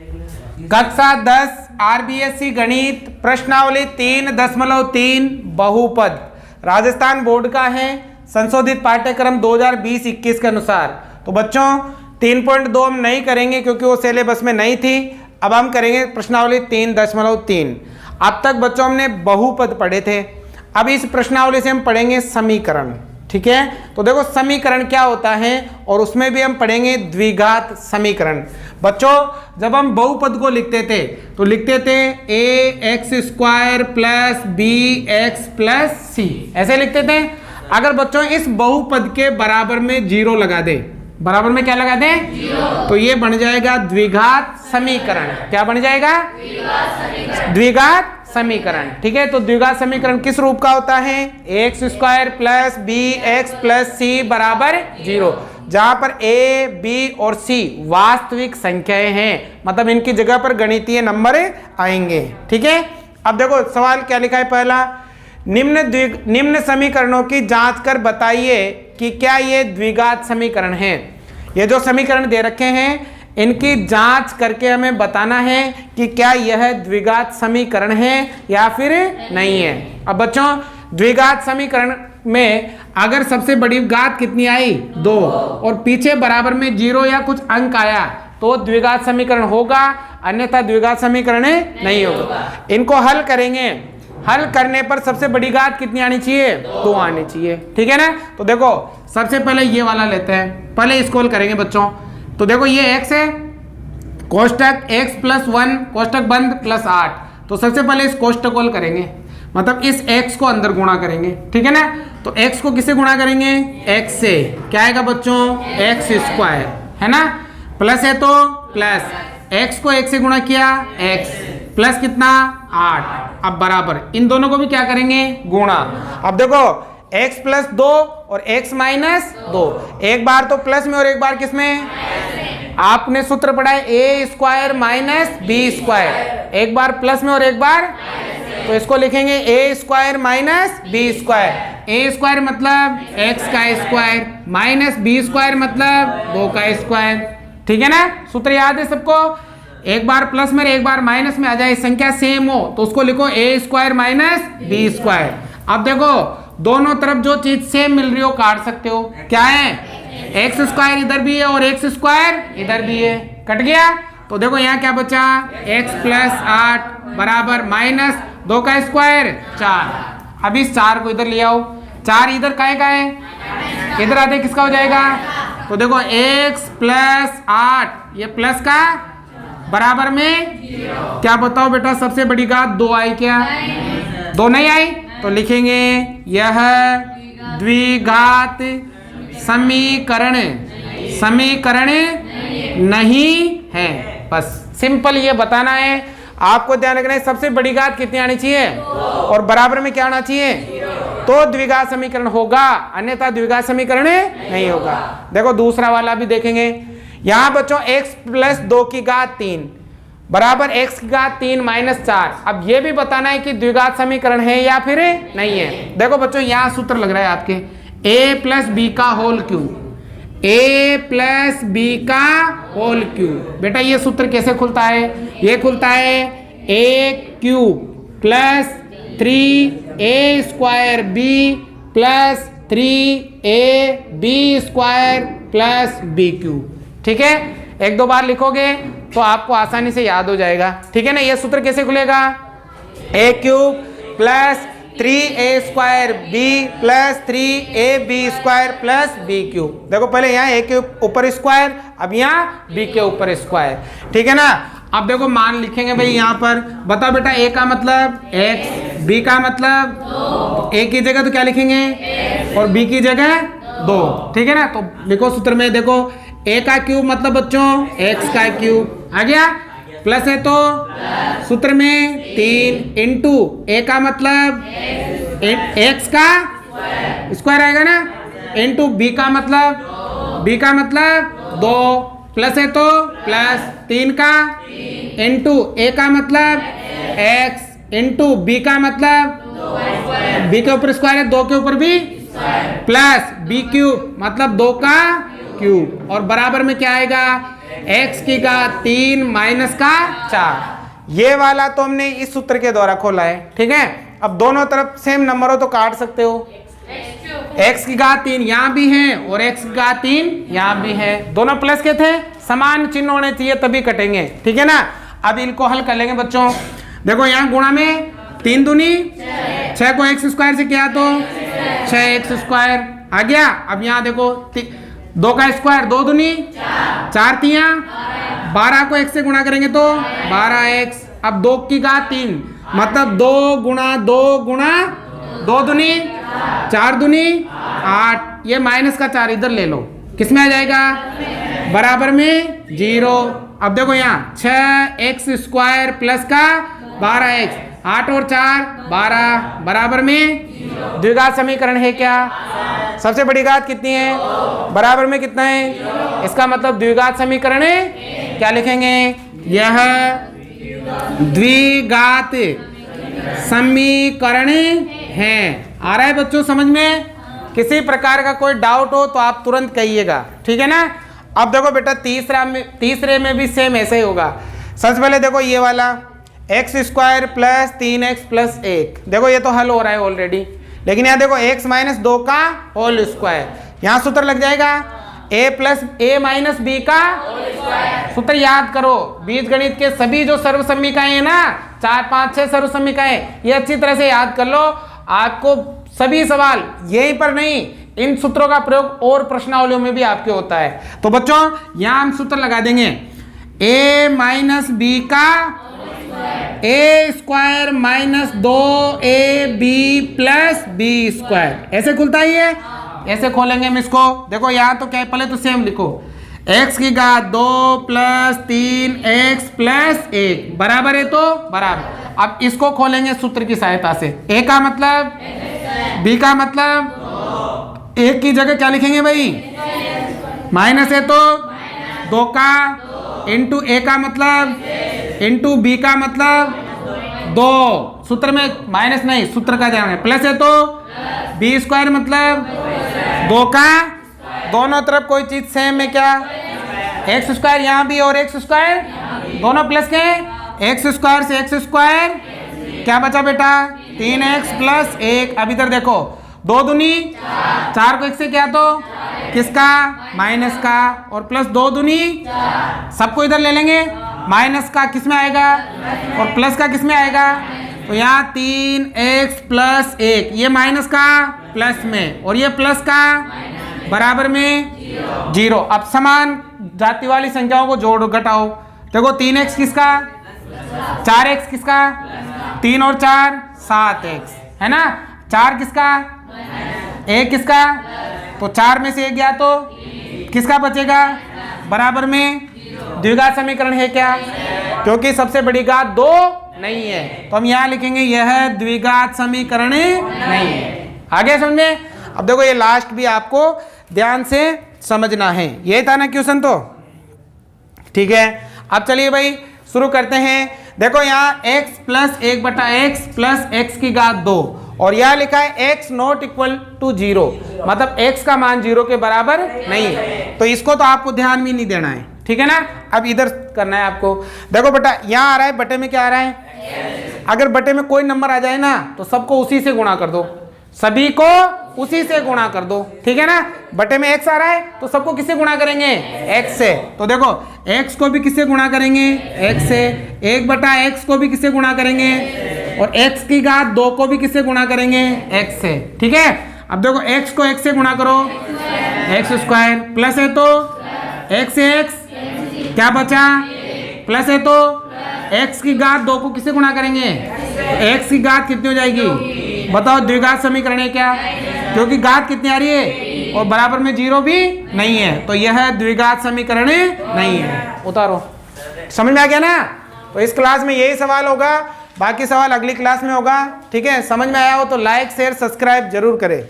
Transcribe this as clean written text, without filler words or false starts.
कक्षा 10 आरबीएससी गणित प्रश्नावली 3.3 बहुपद राजस्थान बोर्ड का है, संशोधित पाठ्यक्रम 2020-21 के अनुसार। तो बच्चों 3.2 हम नहीं करेंगे क्योंकि वो सिलेबस में नहीं थी। अब हम करेंगे प्रश्नावली 3.3। अब तक बच्चों हमने बहुपद पढ़े थे, अब इस प्रश्नावली से हम पढ़ेंगे समीकरण। ठीक है, तो देखो समीकरण क्या होता है और उसमें भी हम पढ़ेंगे द्विघात समीकरण। बच्चों जब हम बहुपद को लिखते थे तो लिखते थे ax² plus bx plus c, ऐसे लिखते थे। अगर बच्चों इस बहुपद के बराबर में जीरो लगा दे, बराबर में क्या लगा दें, तो ये बन जाएगा द्विघात समीकरण। क्या बन जाएगा, द्विघात समीकरण। ठीक है, तो द्विघात समीकरण किस रूप का होता है, ax² plus bx plus c बराबर 0, जहां पर a, b और c वास्तविक संख्याएं हैं, मतलब इनकी जगह पर गणितीय नंबर आएंगे। ठीक है, अब देखो सवाल क्या लिखा है। पहला, निम्न समीकरणों की जांच कर बताइए कि क्या ये द्विघात समीकरण है। ये जो समीकरण दे रखे हैं इनकी जांच करके हमें बताना है कि क्या यह द्विघात समीकरण है या फिर नहीं है। अब बच्चों द्विघात समीकरण में अगर सबसे बड़ी घात कितनी आई, 2, और पीछे बराबर में 0 या कुछ अंक आया तो द्विघात समीकरण होगा, अन्यथा द्विघात समीकरण नहीं होगा। इनको हल करेंगे, हल करने पर सबसे बड़ी घात कितनी आनी चाहिए, 2 आनी चाहिए। ठीक है ना, तो देखो सबसे पहले ये वाला लेते हैं, पहले इसको हल करेंगे बच्चों। तो देखो ये x है, कोष्टक x प्लस 1 कोष्टक बंद प्लस 8, तो सबसे पहले इस कोष्टक को हल करेंगे, मतलब इस x को अंदर गुणा करेंगे। ठीक है ना, तो x को किससे गुणा करेंगे, x से। क्या आएगा बच्चों, x² है ना, प्लस है तो प्लस, x को 1 से गुणा किया x प्लस कितना 8, अब बराबर इन दोनों को भी क्या करेंगे, गुणा। अब देखो x प्लस 2 और x माइनस 2, एक बार तो प्लस में और एक बार किसमें, आपने सूत्र पढ़ा है a² माइनस b², एक बार प्लस में और एक बार, तो इसको लिखेंगे a² माइनस b²। a² मतलब x का स्क्वायर माइनस b² मतलब 2 का स्क्वायर। ठीक है ना, सूत्र याद है सबको, एक बार प्लस में एक बार माइनस में आ जाए, संख्या सेम हो तो उसको लिखो a² माइनस b²। अब देखो दोनों तरफ जो चीज सेम मिल रही हो काट सकते हो, क्या है, x² इधर भी है और x² इधर भी है, कट गया। तो देखो यहाँ क्या बचा, x प्लस 8 बराबर माइनस 2 का स्क्वायर 4। अब इस 4 को इधर ले आओ, 4 इधर का है, इधर आते किसका हो जाएगा, तो देखो x प्लस 8 ये प्लस का बराबर में क्या बताओ बेटा, सबसे बड़ी घात 2 आई क्या, 2 नहीं आई, तो लिखेंगे यह द्विघात समीकरण नहीं है। बस सिंपल ये बताना है आपको, ध्यान रखना है सबसे बड़ी घात कितनी आनी चाहिए और बराबर में क्या आना चाहिए, तो द्विघात समीकरण होगा, अन्यथा द्विघात समीकरण नहीं होगा। देखो दूसरा वाला भी देखेंगे, यहाँ बच्चों x प्लस 2 की घात 3 बराबर x की घात 3 माइनस 4। अब ये भी बताना है कि द्विघात समीकरण है या फिर नहीं है। देखो बच्चों यहाँ सूत्र लग रहा है आपके a प्लस बी का whole cube, a plus B का होल क्यूब। बेटा ये सूत्र कैसे खुलता है, ये खुलता है a cube plus 3a² b plus 3ab² plus b³। ठीक है, एक दो बार लिखोगे तो आपको आसानी से याद हो जाएगा। ठीक है ना, ये सूत्र कैसे खुलेगा, a³ plus 3a² b plus 3ab² plus b³। देखो पहले यहाँ a के ऊपर स्क्वायर, अब यहाँ b के ऊपर स्क्वायर। ठीक है ना, अब देखो मान लिखेंगे भाई यहाँ पर, बताओ बेटा a का मतलब x, b का मतलब a की जगह तो क्या लिखेंगे और b की जगह 2। ठीक है ना, तो लिखो सूत्र में, देखो a का क्यूब मतलब बच्चों x का क्यूब आ गया, प्लस है तो सूत्र में 3 इंटू a का मतलब x का स्क्वायर आएगा ना, इंटू b का मतलब 2, प्लस है तो प्लस 3 का, इंटू a का मतलब x, इंटू b का मतलब b के ऊपर स्क्वायर है, 2 के ऊपर भी प्लस b³ मतलब 2 का क्यूब, और बराबर में क्या आएगा x की घात 3 माइनस का 4। ये वाला तो हमने इस सूत्र के द्वारा खोला है, ठीक है। अब दोनों तरफ सेम नंबर हो तो काट सकते हो। x की घात 3 यहाँ भी है और x की घात 3 यहाँ भी है, दोनों प्लस के थे, समान चिन्ह होने चाहिए तभी कटेंगे, ठीक है ना। अब इनको हल कर लेंगे बच्चों। देखो यहाँ गुणा में 3 दूनी 6 को x स्क्वायर से किया तो 6x स्क्वायर आ गया। अब यहाँ देखो 2 का स्क्वायर 2 दूनी 4 तियां 12 को x से गुणा करेंगे तो 12x। अब 2 की घात 3 मतलब 2 गुणा 2 गुणा 2 दूनी 4 दूनी 8, ये माइनस का 4 इधर ले लो, किसमें आ जाएगा बराबर में 0। अब देखो यहाँ 6x स्क्वायर प्लस का 12x, 8 और 4 12 बराबर में द्विघात समीकरण है क्या? सबसे बड़ी घात कितनी है? बराबर में कितना है? इसका मतलब द्विघात समीकरण है। क्या लिखेंगे? यह द्विघात समीकरण है। आ रहा है बच्चों समझ में? किसी प्रकार का कोई डाउट हो तो आप तुरंत कहिएगा, ठीक है ना। अब देखो बेटा तीसरे में भी सेम ऐसे ही होगा। सबसे पहले देखो ये वाला x square plus 3x plus 1, देखो ये तो हल हो रहा है ऑलरेडी, लेकिन यहाँ देखो x माइनस 2 का होल स्क्वायर, यहाँ सूत्र लग जाएगा a plus a minus b का सूत्र याद करो। बीजगणित के सभी जो सर्वसम्मिकाएं हैं ना, 4 5 6 सर्वसम्मिकाएं, ये अच्छी तरह से याद कर लो। आपको सभी सवाल यहीं पर नहीं, इन सूत्रों का प्रयोग और प्रश्नावलियों में भी आपके होता है। तो बच्चों यहाँ हम सूत्र लगा देंगे a माइनस बी का A square minus 2ab plus B square, ऐसे खुलता ही है, ऐसे खोलेंगे हम इसको। देखो यहाँ तो क्या है, पहले तो सेम लिखो, x की घात 2 प्लस 3x प्लस 1 बराबर है तो बराबर। अब इसको खोलेंगे सूत्र की सहायता से। a का मतलब b का मतलब 1 की जगह क्या लिखेंगे भाई? माइनस है तो 2 का इंटू a का मतलब इंटू b का मतलब 2, सूत्र में माइनस नहीं, सूत्र का ध्यान है, प्लस है तो b स्क्वायर मतलब 2 का, दोनों तरफ कोई चीज सेम है क्या? एक्स स्क्वायर यहाँ भी और एक्स स्क्वायर दोनों प्लस के, एक्स स्क्वायर से एक्स स्क्वायर क्या बचा बेटा? 3x plus 1। अब इधर देखो 2 दूनी 4 को 1 से क्या तो किसका? माइनस का, और प्लस 2 दूनी सबको इधर ले लेंगे, माइनस का किस में आएगा और प्लस का किस में आएगा? तो यहाँ 3x प्लस 1, ये माइनस का प्लस में और ये प्लस का बराबर में 0। अब समान जाति वाली संख्याओं को जोड़ो घटाओ। देखो 3x किसका? 4x किसका? 3 और 4 7x है ना। 4 किसका? 1 किसका? तो 4 में से 1 गया तो किसका बचेगा? बराबर में द्विघात समीकरण है क्या? क्योंकि सबसे बड़ी घात 2 नहीं है, तो हम यहाँ लिखेंगे यह द्विघात समीकरण नहीं है। आगे समझ में? अब देखो ये लास्ट भी आपको ध्यान से समझना है। ये था ना क्वेश्चन, तो ठीक है। अब चलिए भाई शुरू करते हैं। देखो यहाँ x plus 1/x plus x की घात 2 और यहाँ लिखा है x नॉट इक्वल टू 0, मतलब x का मान 0 के बराबर नहीं है, तो इसको तो आपको ध्यान भी नहीं देना है, ठीक है ना। अब इधर करना है आपको। देखो बेटा यहाँ आ रहा है, बटे में क्या आ रहा है? अगर बटे में कोई नंबर आ जाए ना तो सबको उसी से गुणा कर दो, सभी को उसी से गुणा कर दो, ठीक है ना। बटे में x आ रहा है तो सबको किससे गुणा करेंगे? x से। तो देखो x को भी किससे गुणा करेंगे? x से। 1/x को भी किससे गुणा करेंगे? और x की घात 2 को भी किससे गुणा करेंगे? x से, ठीक है। अब देखो x को x से गुणा करो, x स्क्वायर, प्लस है तो x से x क्या बचा? प्लस है तो x की घात 2 को किससे गुणा करेंगे? x की घात कितनी हो जाएगी? बताओ द्विघात समीकरण है क्या? क्योंकि घात कितनी आ रही है और बराबर में 0 भी नहीं है, तो यह द्विघात समीकरण नहीं है। उतारो। समझ में आ गया ना? तो इस क्लास में यही सवाल होगा, बाकी सवाल अगली क्लास में होगा, ठीक है। समझ में आया हो तो लाइक शेयर सब्सक्राइब जरूर करें।